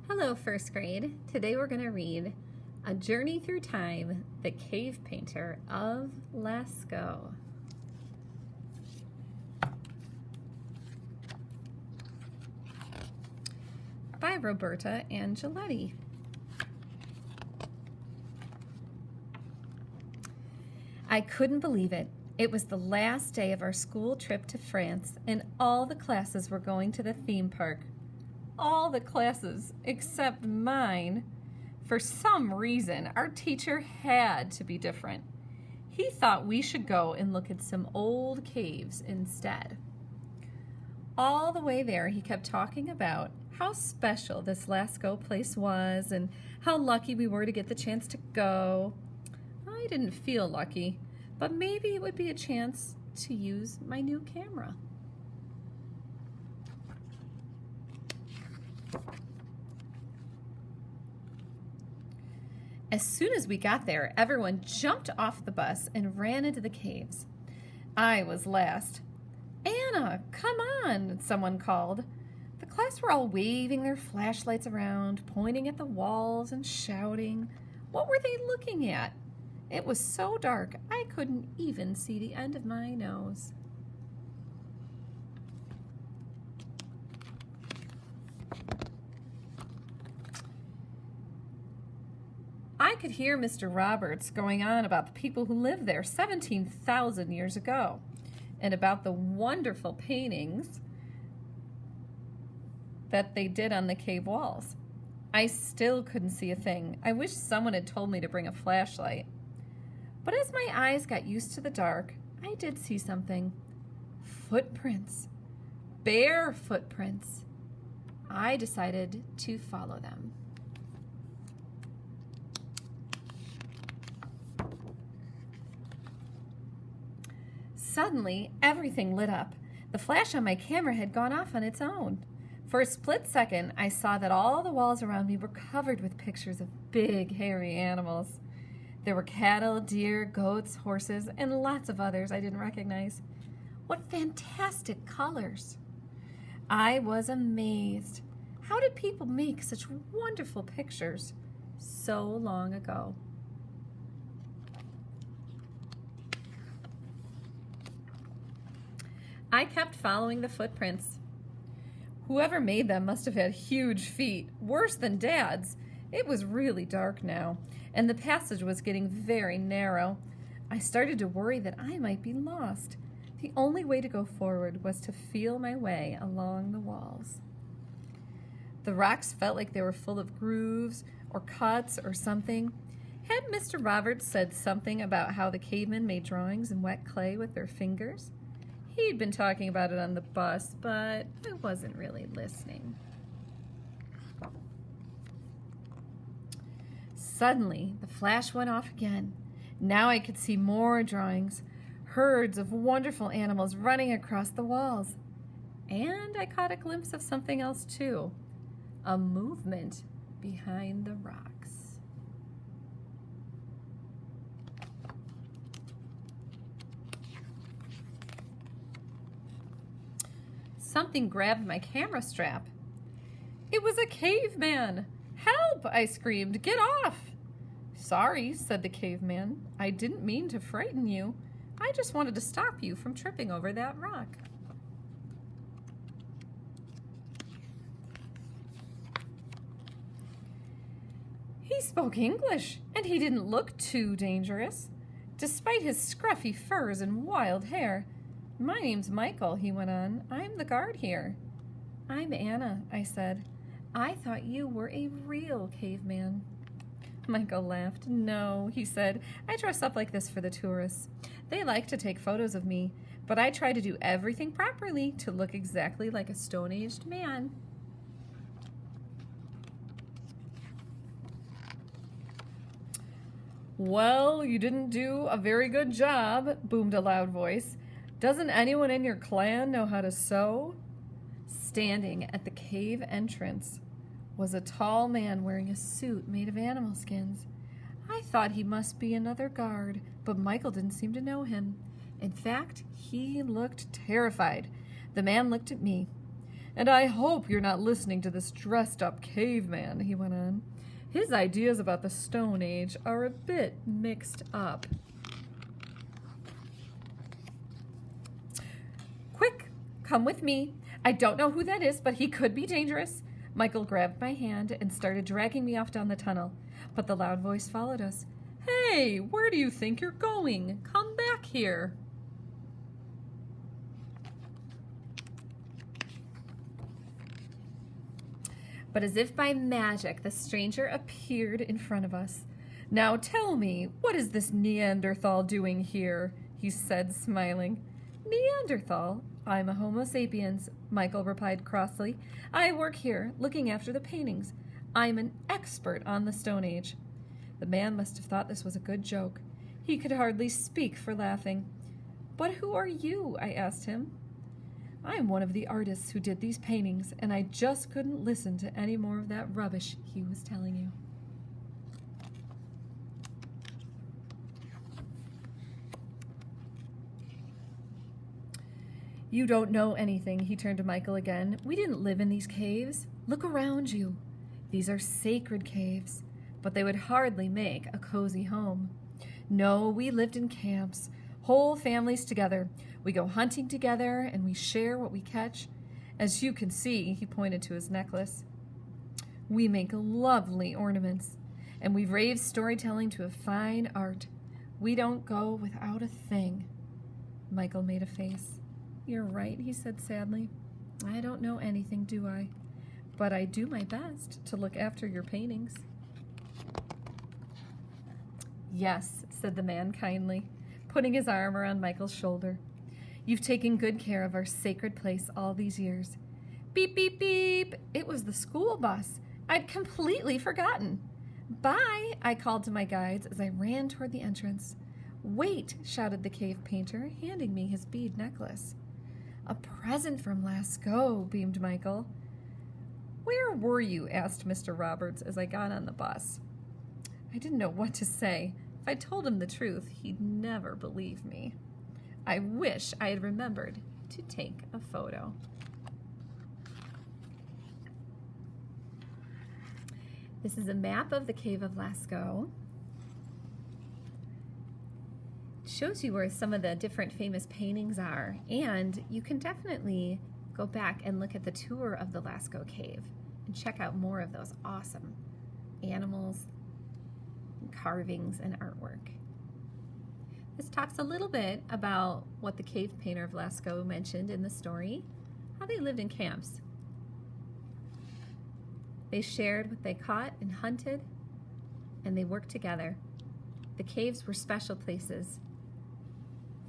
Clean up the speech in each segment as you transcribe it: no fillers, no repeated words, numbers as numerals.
Hello, first grade. Today we're going to read A Journey Through Time, The Cave Painter of Lascaux. By Roberta Angeletti. I couldn't believe it. It was the last day of our school trip to France, and all the classes were going to the theme park. All the classes except mine. For some reason, our teacher had to be different. He thought we should go and look at some old caves instead. All the way there, he kept talking about how special this Lascaux place was and how lucky we were to get the chance to go. I didn't feel lucky, but maybe it would be a chance to use my new camera. As soon as we got there, everyone jumped off the bus and ran into the caves. I was last. "Anna, come on," someone called. The class were all waving their flashlights around, pointing at the walls and shouting. What were they looking at? It was so dark, I couldn't even see the end of my nose. I could hear Mr. Roberts going on about the people who lived there 17,000 years ago and about the wonderful paintings that they did on the cave walls. I still couldn't see a thing. I wish someone had told me to bring a flashlight. But as my eyes got used to the dark, I did see something. Footprints. Bare footprints. I decided to follow them. Suddenly, everything lit up. The flash on my camera had gone off on its own. For a split second, I saw that all the walls around me were covered with pictures of big, hairy animals. There were cattle, deer, goats, horses, and lots of others I didn't recognize. What fantastic colors! I was amazed. How did people make such wonderful pictures so long ago? I kept following the footprints. Whoever made them must have had huge feet, worse than Dad's. It was really dark now, and the passage was getting very narrow. I started to worry that I might be lost. The only way to go forward was to feel my way along the walls. The rocks felt like they were full of grooves or cuts or something. Had Mr. Roberts said something about how the cavemen made drawings in wet clay with their fingers? He'd been talking about it on the bus, but I wasn't really listening. Suddenly, the flash went off again. Now I could see more drawings, herds of wonderful animals running across the walls. And I caught a glimpse of something else too, a movement behind the rocks. Something grabbed my camera strap. It was a caveman. "Help!" I screamed. "Get off!" "Sorry," said the caveman. "I didn't mean to frighten you. I just wanted to stop you from tripping over that rock." He spoke English, and he didn't look too dangerous, despite his scruffy furs and wild hair. "My name's Michael," he went on. "I'm the guard here." "I'm Anna," I said. "I thought you were a real caveman." Michael laughed. "No," he said. "I dress up like this for the tourists. They like to take photos of me, but I try to do everything properly to look exactly like a stone-aged man." "Well, you didn't do a very good job," boomed a loud voice. "Doesn't anyone in your clan know how to sew?" Standing at the cave entrance was a tall man wearing a suit made of animal skins. I thought he must be another guard, but Michael didn't seem to know him. In fact, he looked terrified. The man looked at me. And I hope you're not listening to this dressed-up caveman, he went on. His ideas about the Stone Age are a bit mixed up. Quick, come with me. I don't know who that is, but he could be dangerous. Michael grabbed my hand and started dragging me off down the tunnel, but the loud voice followed us. Hey, where do you think you're going? Come back here. But as if by magic, the stranger appeared in front of us. Now tell me, what is this Neanderthal doing here? He said, smiling. Neanderthal? I'm a Homo sapiens, Michael replied crossly. I work here, looking after the paintings. I'm an expert on the Stone Age. The man must have thought this was a good joke. He could hardly speak for laughing. But who are you? I asked him. I'm one of the artists who did these paintings, and I just couldn't listen to any more of that rubbish he was telling you. You don't know anything, he turned to Michael again. We didn't live in these caves. Look around you. These are sacred caves, but they would hardly make a cozy home. No, we lived in camps, whole families together. We go hunting together, and we share what we catch. As you can see, he pointed to his necklace. We make lovely ornaments, and we raise storytelling to a fine art. We don't go without a thing. Michael made a face. You're right, he said sadly. I don't know anything, do I? But I do my best to look after your paintings. Yes, said the man kindly, putting his arm around Michael's shoulder. You've taken good care of our sacred place all these years. Beep, beep, beep. It was the school bus. I'd completely forgotten. Bye, I called to my guides as I ran toward the entrance. Wait, shouted the cave painter, handing me his bead necklace. A present from Lascaux, beamed Michael. Where were you? Asked Mr. Roberts as I got on the bus. I didn't know what to say. If I told him the truth, he'd never believe me. I wish I had remembered to take a photo. This is a map of the Cave of Lascaux. Shows you where some of the different famous paintings are, and you can definitely go back and look at the tour of the Lascaux cave and check out more of those awesome animals, and carvings, and artwork. This talks a little bit about what the cave painter of Lascaux mentioned in the story, how they lived in camps. They shared what they caught and hunted, and they worked together. The caves were special places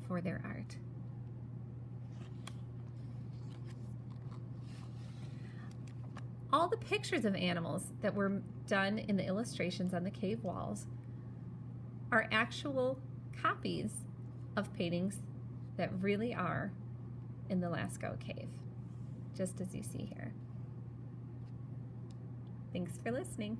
for their art. All the pictures of animals that were done in the illustrations on the cave walls are actual copies of paintings that really are in the Lascaux cave, just as you see here. Thanks for listening.